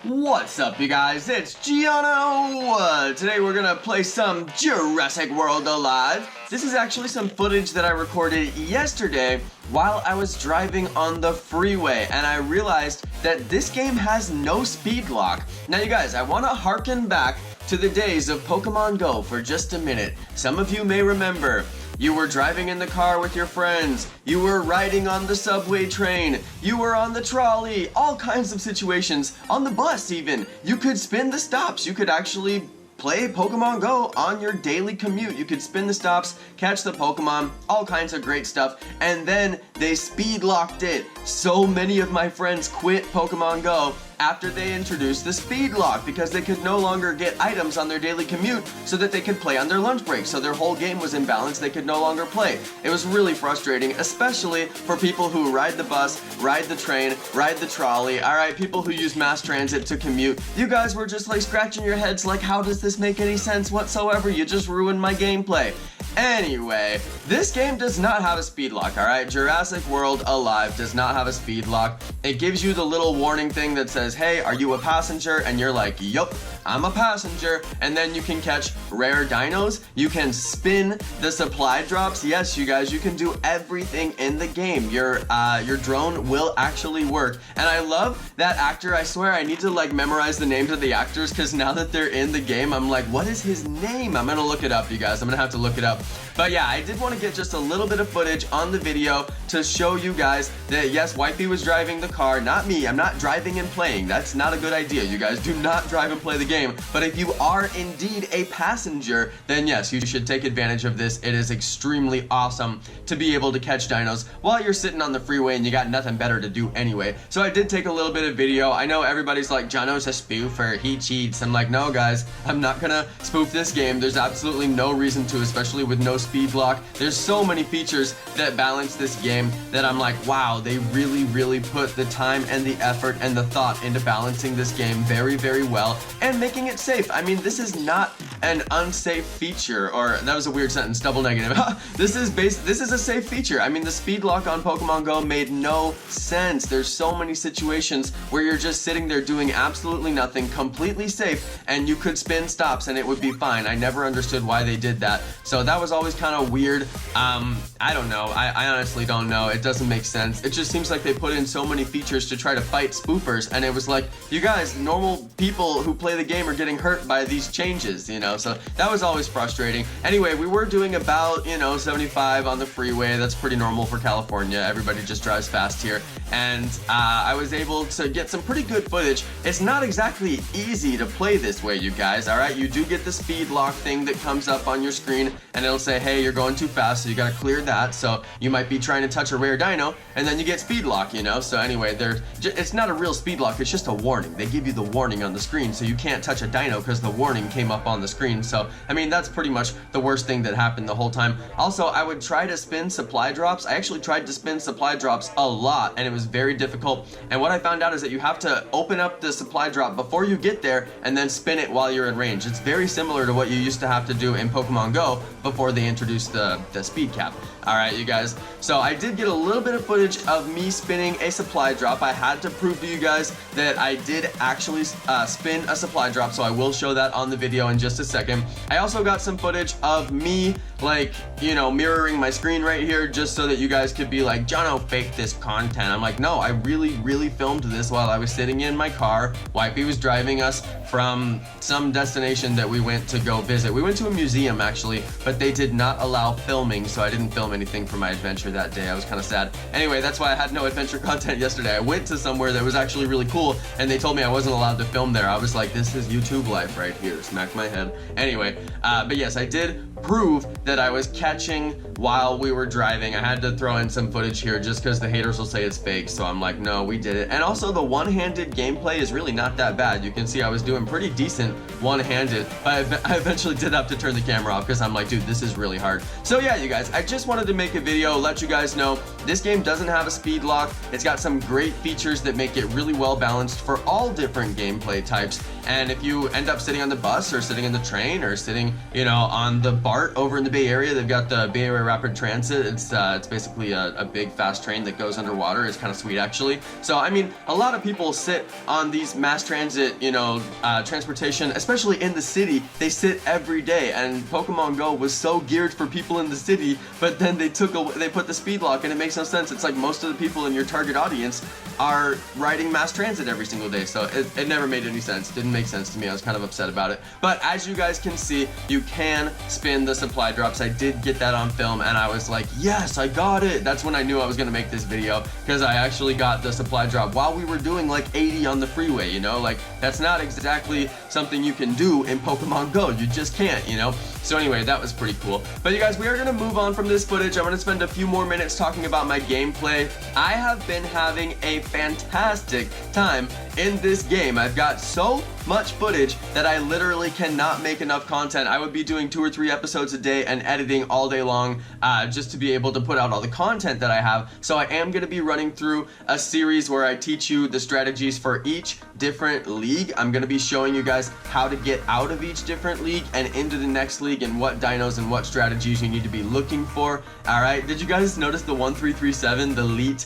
What's up, you guys? It's Jonno! Today we're gonna play some Jurassic World Alive. This is actually some footage that I recorded yesterday while I was driving on the freeway, and I realized that this game has no speed lock. Now, you guys, I want to harken back to the days of Pokemon Go for just a minute. Some of you may remember. You were driving in the car with your friends, you were riding on the subway train, you were on the trolley, all kinds of situations, on the bus even. You could spin the stops, you could actually play Pokemon Go on your daily commute. You could spin the stops, catch the Pokemon, all kinds of great stuff, and then they speed locked it. So many of my friends quit Pokemon Go after they introduced the speed lock because they could no longer get items on their daily commute so that they could play on their lunch break. So their whole game was imbalanced, they could no longer play. It was really frustrating, especially for people who ride the bus, ride the train, ride the trolley, alright, people who use mass transit to commute. You guys were just like scratching your heads like, how does this make any sense whatsoever? You just ruined my gameplay. Anyway, this game does not have a speed lock, alright? Jurassic World Alive does not have a speed lock. It gives you the little warning thing that says, hey, are you a passenger? And you're like, yup, I'm a passenger. And then you can catch rare dinos. You can spin the supply drops. Yes, you guys, you can do everything in the game. Your drone will actually work. And I love that actor. I swear I need to like memorize the names of the actors because now that they're in the game, I'm like, what is his name? I'm gonna look it up, you guys. I'm gonna have to look it up. But yeah, I did want to get just a little bit of footage on the video to show you guys that yes, Wifey was driving the car, not me. I'm not driving and playing. That's not a good idea. You guys do not drive and play the game. But if you are indeed a passenger, then yes, you should take advantage of this. It is extremely awesome to be able to catch dinos while you're sitting on the freeway and you got nothing better to do anyway. So I did take a little bit of video. I know everybody's like, Jonno's a spoof or he cheats. I'm like, no guys, I'm not gonna spoof this game. There's absolutely no reason to, especially with no speed lock. There's so many features that balance this game that I'm like, wow, they really put the time and the effort and the thought into balancing this game very well and making it safe. I mean, this is not an unsafe feature, or that was a weird sentence, double negative. This is a safe feature. I mean, the speed lock on Pokemon Go made no sense. There's so many situations where you're just sitting there doing absolutely nothing, completely safe, and you could spin stops and it would be fine. I never understood why they did that. So that was always kind of weird. I don't know. I honestly don't know. It doesn't make sense. It just seems like they put in so many features to try to fight spoofers, and it was like, you guys, normal people who play the game are getting hurt by these changes, you know? So that was always frustrating. Anyway, we were doing about, 75 on the freeway. That's pretty normal for California. Everybody just drives fast here. And I was able to get some pretty good footage. It's not exactly easy to play this way, you guys, alright? You do get the speed lock thing that comes up on your screen, and it'll say, hey, you're going too fast, so you gotta clear that. So you might be trying to touch a rare dino, and then you get speed lock, you know? So anyway, it's not a real speed lock, it's just a warning. They give you the warning on the screen, so you can't touch a dino because the warning came up on the screen. So, I mean, that's pretty much the worst thing that happened the whole time. Also, I would try to spin supply drops. I actually tried to spin supply drops a lot, and it was very difficult. And what I found out is that you have to open up the supply drop before you get there and then spin it while you're in range. It's very similar to what you used to have to do in Pokemon Go before they introduced the speed cap. Alright, you guys. So I did get a little bit of footage of me spinning a supply drop. I had to prove to you guys that I did actually spin a supply drop, so I will show that on the video in just a second. I also got some footage of me, like, mirroring my screen right here just so that you guys could be like, Jonno faked this content. I'm like, no, I really filmed this while I was sitting in my car. Wifey was driving us from some destination that we went to go visit. We went to a museum actually, but they did not allow filming, so I didn't film anything for my adventure that day. I was kind of sad. Anyway, that's why I had no adventure content yesterday. I went to somewhere that was actually really cool, and they told me I wasn't allowed to film there. I was like, this is YouTube life right here. Smack my head. Anyway, but yes, I did prove that I was catching while we were driving. I had to throw in some footage here just because the haters will say it's fake, so I'm like, no, we did it. And also the one-handed gameplay is really not that bad. You can see I was doing pretty decent one-handed, but I eventually did have to turn the camera off because I'm like, dude, this is really hard. So yeah, you guys, I just wanted to make a video, let you guys know this game doesn't have a speed lock. It's got some great features that make it really well balanced for all different gameplay types, And if you end up sitting on the bus or sitting in the train or sitting, you know, on the BART over in the Bay Area, they've got the Bay Area Rapid Transit. It's basically a big fast train that goes underwater. It's kind of sweet actually. So I mean, a lot of people sit on these mass transit, you know, transportation, especially in the city. They sit every day, and Pokemon Go was so geared for people in the city, but then they put the speed lock, and it makes no sense. It's like most of the people in your target audience are riding mass transit every single day, so it never made any sense. It didn't make sense to me. I was kind of upset about it. But as you guys can see, you can spin the supply drops. I did get that on film, and I was like, yes, I got it. That's when I knew I was gonna make this video, because I actually got the supply drop while we were doing like 80 on the freeway, you know? Like, that's not exactly something you can do in Pokemon Go. You just can't, you know? So anyway, that was pretty cool. But you guys, we are gonna move on from this footage. I'm gonna spend a few more minutes talking about my gameplay. I have been having a fantastic time in this game. I've got so much footage that I literally cannot make enough content. I would be doing 2 or 3 episodes a day and editing all day long just to be able to put out all the content that I have. So I am going to be running through a series where I teach you the strategies for each different league. I'm going to be showing you guys how to get out of each different league and into the next league, and what dinos and what strategies you need to be looking for. Alright, did you guys notice the 1337, the Litty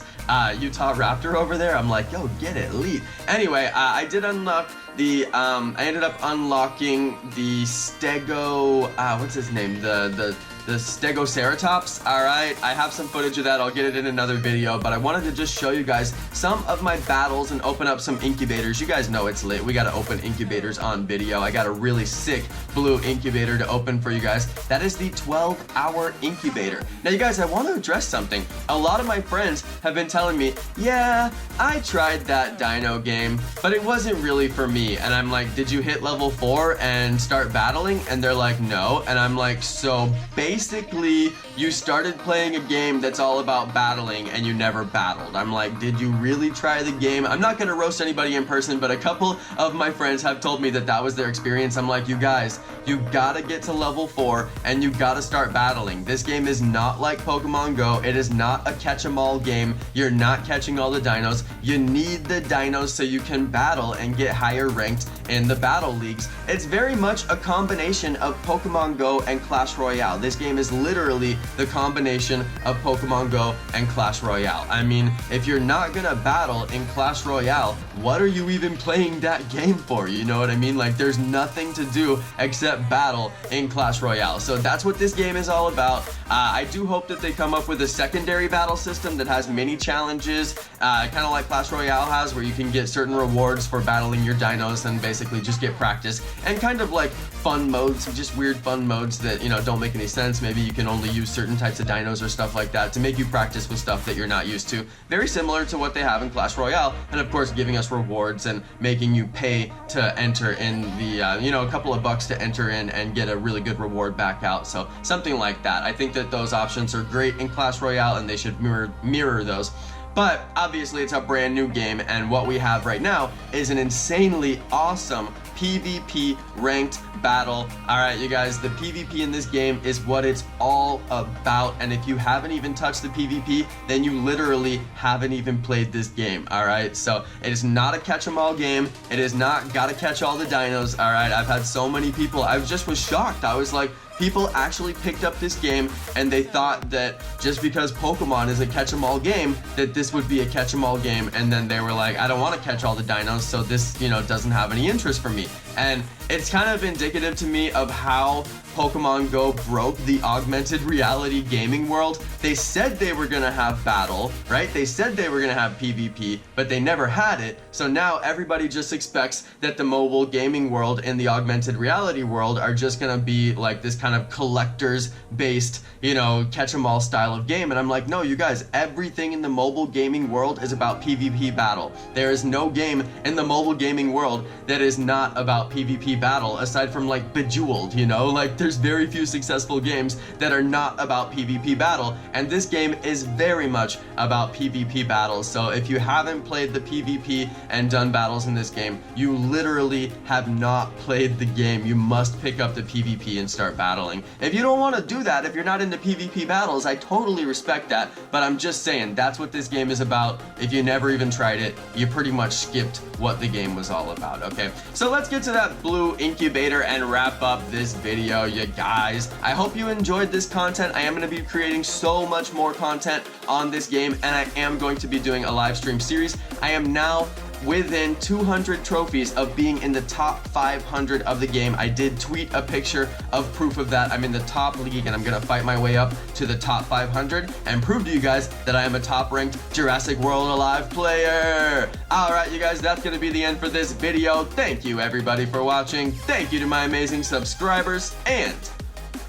Utah Raptor over there? I'm like, yo, get it, Litty. Anyway, I did unlock the I ended up unlocking the Stego, what's his name, the Stegoceratops. Alright, I have some footage of that. I'll get it in another video, but I wanted to just show you guys some of my battles and open up some incubators. You guys know it's lit. We gotta open incubators on video. I got a really sick blue incubator to open for you guys. That is the 12-hour incubator. Now you guys, I want to address something. A lot of my friends have been telling me, yeah, I tried that dino game, but it wasn't really for me. And I'm like, did you hit level 4 and start battling? And they're like, no. And I'm like, so basically you started playing a game that's all about battling and you never battled. I'm like, did you really try the game? I'm not gonna roast anybody in person, but a couple of my friends have told me that that was their experience. I'm like, you guys, you gotta get to level 4 and you gotta start battling. This game is not like Pokemon Go. It is not a catch-em-all game. You're not catching all the dinos. You need the dinos so you can battle and get higher ranked in the battle leagues. It's very much a combination of Pokemon Go and Clash Royale. This game is literally the combination of Pokemon Go and Clash Royale. I mean, if you're not gonna battle in Clash Royale, what are you even playing that game for? You know what I mean? Like, there's nothing to do except battle in Clash Royale. So that's what this game is all about. I do hope that they come up with a secondary battle system that has mini challenges, kind of like Clash Royale has, where you can get certain rewards for battling your dinos and basically just get practice, and kind of like fun modes, just weird fun modes that, you know, don't make any sense. Maybe you can only use certain types of dinos or stuff like that to make you practice with stuff that you're not used to. Very similar to what they have in Clash Royale, and of course giving us rewards and making you pay to enter in the, you know, a couple of bucks to enter in and get a really good reward back out. So something like that. I think that those options are great in Clash Royale and they should mirror those. But obviously it's a brand new game, and what we have right now is an insanely awesome PvP ranked battle. Alright, you guys, the PvP in this game is what it's all about, and if you haven't even touched the PvP, then you literally haven't even played this game. Alright, so it is not a catch-em-all game. It is not gotta catch all the dinos. Alright, I've had so many people, I just was shocked. I was like, people actually picked up this game and they thought that just because Pokemon is a catch-em-all game, that this would be a catch-em-all game, and then they were like, I don't want to catch all the dinos, so this, you know, doesn't have any interest for me. And it's kind of indicative to me of how Pokemon Go broke the augmented reality gaming world. They said they were gonna have battle, right? They said they were gonna have PvP, but they never had it. So now everybody just expects that the mobile gaming world and the augmented reality world are just gonna be like this kind of collectors based, you know, catch-em-all style of game. And I'm like, no, you guys, everything in the mobile gaming world is about PvP battle. There is no game in the mobile gaming world that is not about about PvP battle, aside from like Bejeweled, you know? Like, there's very few successful games that are not about PvP battle, and this game is very much about PvP battles. So if you haven't played the PvP and done battles in this game, you literally have not played the game. You must pick up the PvP and start battling. If you don't want to do that, if you're not into PvP battles, I totally respect that, but I'm just saying, that's what this game is about. If you never even tried it, you pretty much skipped what the game was all about, okay? So let's get to that blue incubator and wrap up this video, you guys. I hope you enjoyed this content. I am going to be creating so much more content on this game, and I am going to be doing a live stream series. I am now within 200 trophies of being in the top 500 of the game. I did tweet a picture of proof of that. I'm in the top league, and I'm gonna fight my way up to the top 500 and prove to you guys that I am a top-ranked Jurassic World Alive player. Alright, you guys, that's gonna be the end for this video. Thank you, everybody, for watching. Thank you to my amazing subscribers, and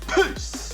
peace!